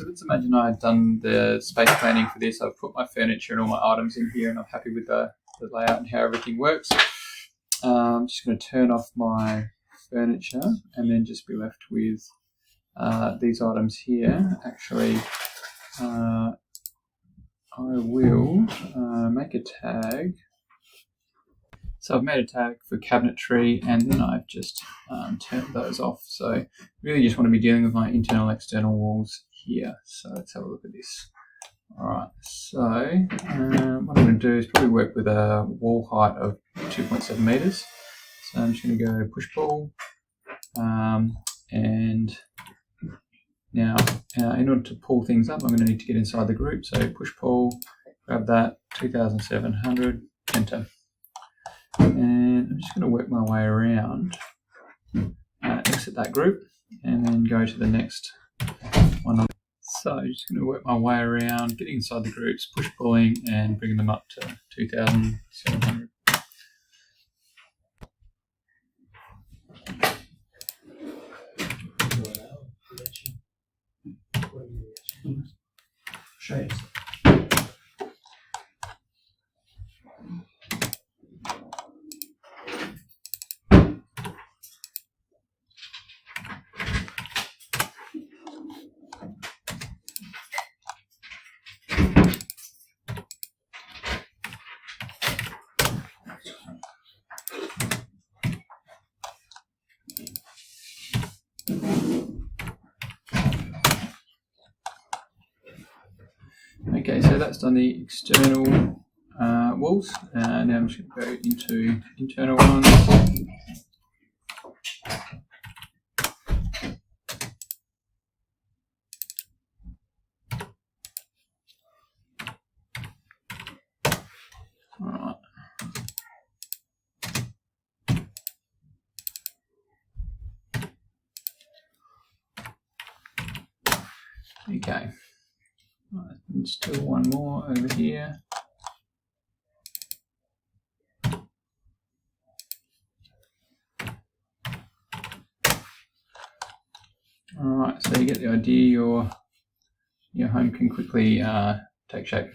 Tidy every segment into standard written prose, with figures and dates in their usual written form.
so let's imagine I had done the space planning for this. I've put my furniture and all my items in here and I'm happy with the layout and how everything works. I'm just going to turn off my furniture and then just be left with these items here. Actually, I will make a tag. So I've made a tag for cabinetry and then I've just turned those off. So really just want to be dealing with my internal external walls here. So let's have a look at this. Alright, so what I'm going to do is probably work with a wall height of 2.7 meters. So I'm just going to go push pull and now in order to pull things up I'm going to need to get inside the group. So push pull, grab that, 2700, enter. And I'm just going to work my way around, exit that group, and then go to the next one. So I'm just going to work my way around, getting inside the groups, push pulling, and bringing them up to 2,700. Okay, so that's done the external walls. Now I'm just going to go into internal ones. Alright. Okay. Right, and still one more over here. Alright, so you get the idea, your home can quickly take shape.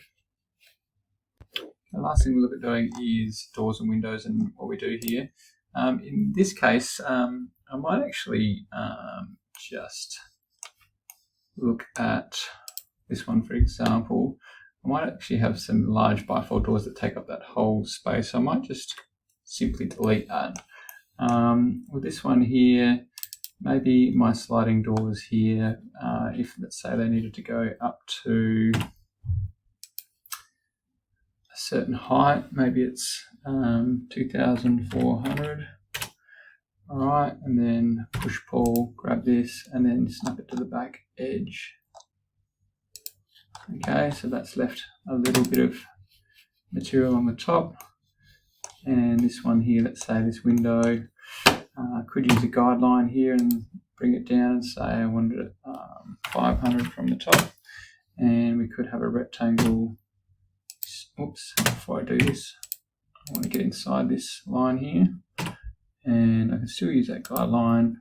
The last thing we look at doing is doors and windows and what we do here. In this case, I might actually just look at this one, for example. I might actually have some large bifold doors that take up that whole space. So I might just simply delete that. With this one here, maybe my sliding doors here, if let's say they needed to go up to a certain height, maybe it's 2,400. All right, and then push pull, grab this, and then snap it to the back edge. Okay, so that's left a little bit of material on the top. And this one here, let's say this window, could use a guideline here and bring it down and say I wanted it 500 from the top. And we could have a rectangle. Oops, before I do this, I want to get inside this line here. And I can still use that guideline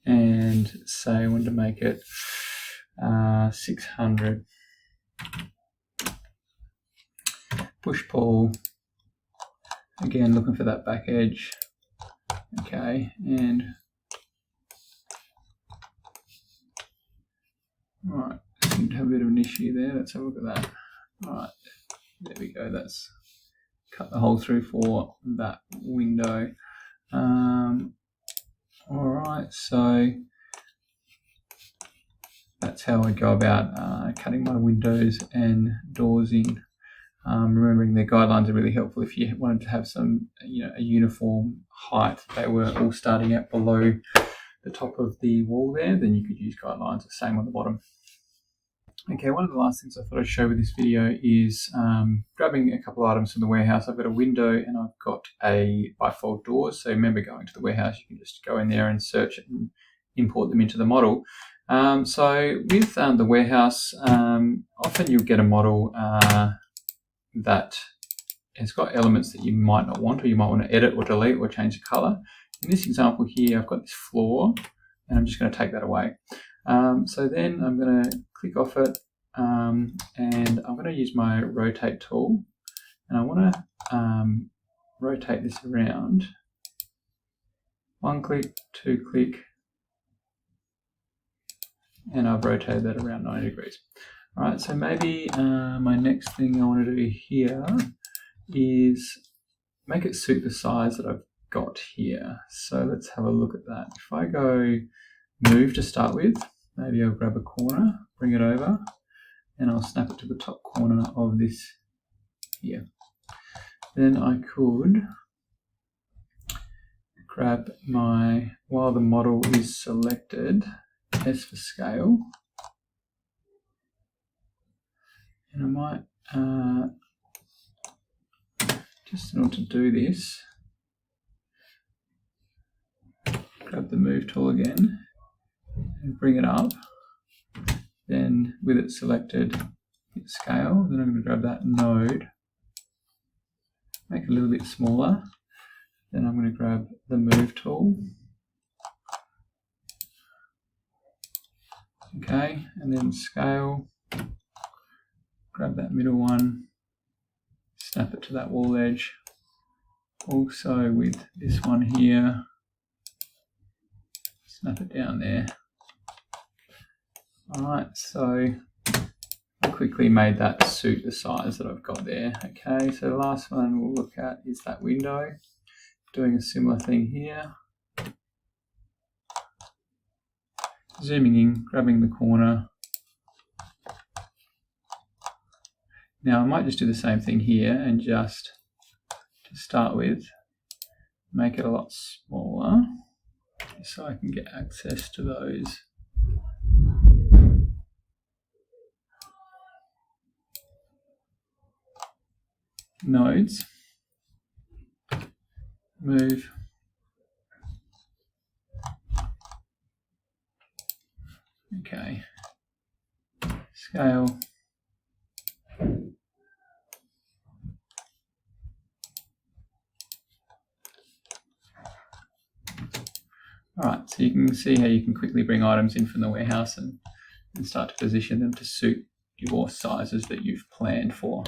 and say I want to make it 600. Push pull, again looking for that back edge. Okay, and alright, seem to have a bit of an issue there. Let's have a look at that. Alright, there we go, that's cut the hole through for that window. Alright, so that's how I go about cutting my windows and doors in. Remembering the guidelines are really helpful if you wanted to have some, a uniform height. They were all starting out below the top of the wall there, then you could use guidelines the same on the bottom. Okay, one of the last things I thought I'd show with this video is grabbing a couple of items from the warehouse. I've got a window and I've got a bifold door. So remember, going to the warehouse, you can just go in there and search it and import them into the model. So with the warehouse, often you'll get a model that has got elements that you might not want, or you might want to edit or delete or change the color. In this example here, I've got this floor and I'm just going to take that away. So then I'm going to click off it, and I'm going to use my rotate tool, and I want to rotate this around. 1 click, 2 click, and I've rotated that around 90 degrees. All right, so maybe my next thing I want to do here is make it suit the size that I've got here. So let's have a look at that. If I go move to start with, maybe I'll grab a corner, bring it over, and I'll snap it to the top corner of this here. Then I could grab my, while the model is selected, S for scale, and I might, just in order to do this, grab the move tool again and bring it up. Then with it selected, hit scale. Then I'm going to grab that node, make it a little bit smaller. Then I'm going to grab the move tool. Okay, and then scale, grab that middle one, snap it to that wall edge. Also with this one here, snap it down there. Alright, so I quickly made that suit the size that I've got there. Okay, so the last one we'll look at is that window. Doing a similar thing here. Zooming in, grabbing the corner. Now I might just do the same thing here and just to start with, make it a lot smaller so I can get access to those nodes. Move. Okay. Scale. Alright, so you can see how you can quickly bring items in from the warehouse and start to position them to suit your sizes that you've planned for.